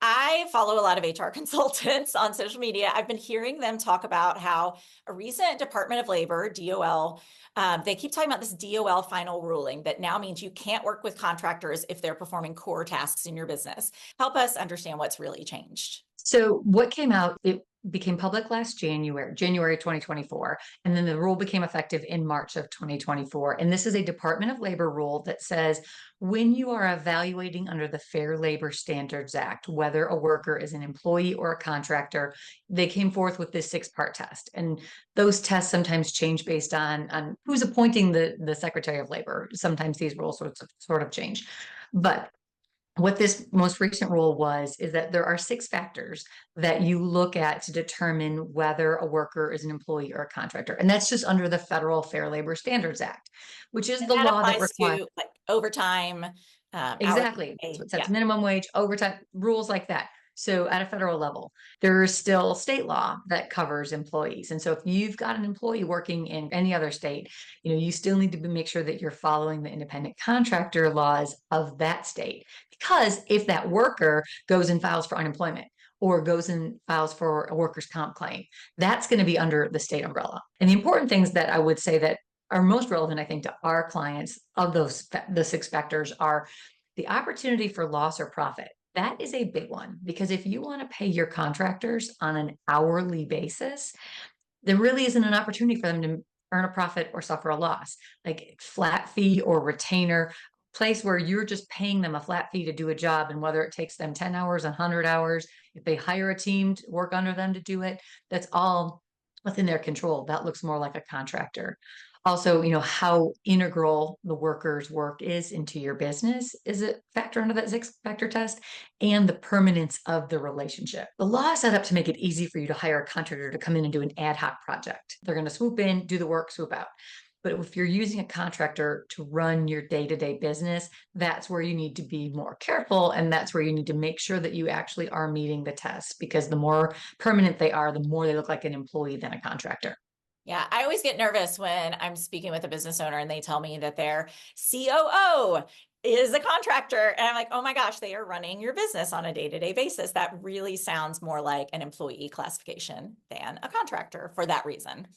I follow a lot of HR consultants on social media. I've been hearing them talk about how a recent Department of Labor, DOL, they keep talking about this DOL final ruling that now means you can't work with contractors if they're performing core tasks in your business. Help us understand what's really changed. So what came out, it became public last January 2024, and then the rule became effective in March of 2024. And this is a Department of Labor rule that says when you are evaluating under the Fair Labor Standards Act, whether a worker is an employee or a contractor, they came forth with this six-part test. And those tests sometimes change based on who's appointing the Secretary of Labor. Sometimes these rules sort of change. But what this most recent rule was is that there are six factors that you look at to determine whether a worker is an employee or a contractor. And that's just under the Federal Fair Labor Standards Act, which is And the that law that applies requires. to like overtime, hourly Exactly. That's pay. what Yeah. sets minimum wage, overtime, rules like that. So at a federal level, there is still state law that covers employees. And so if you've got an employee working in any other state, you still need to make sure that you're following the independent contractor laws of that state. Because if that worker goes and files for unemployment or goes and files for a workers' comp claim, that's going to be under the state umbrella. And the important things that I would say that are most relevant, I think, to our clients of the six factors are the opportunity for loss or profit. That is a big one because if you want to pay your contractors on an hourly basis, there really isn't an opportunity for them to earn a profit or suffer a loss. Like flat fee or retainer, place where you're just paying them a flat fee to do a job, and whether it takes them 10 hours, 100 hours, if they hire a team to work under them to do it, that's all within their control. That looks more like a contractor. Also, how integral the worker's work is into your business is a factor under that six factor test, and the permanence of the relationship. The law is set up to make it easy for you to hire a contractor to come in and do an ad hoc project. They're going to swoop in, do the work, swoop out. But if you're using a contractor to run your day-to-day business, that's where you need to be more careful. And that's where you need to make sure that you actually are meeting the test, because the more permanent they are, the more they look like an employee than a contractor. Yeah, I always get nervous when I'm speaking with a business owner and they tell me that their COO is a contractor. And I'm like, oh my gosh, they are running your business on a day-to-day basis. That really sounds more like an employee classification than a contractor for that reason.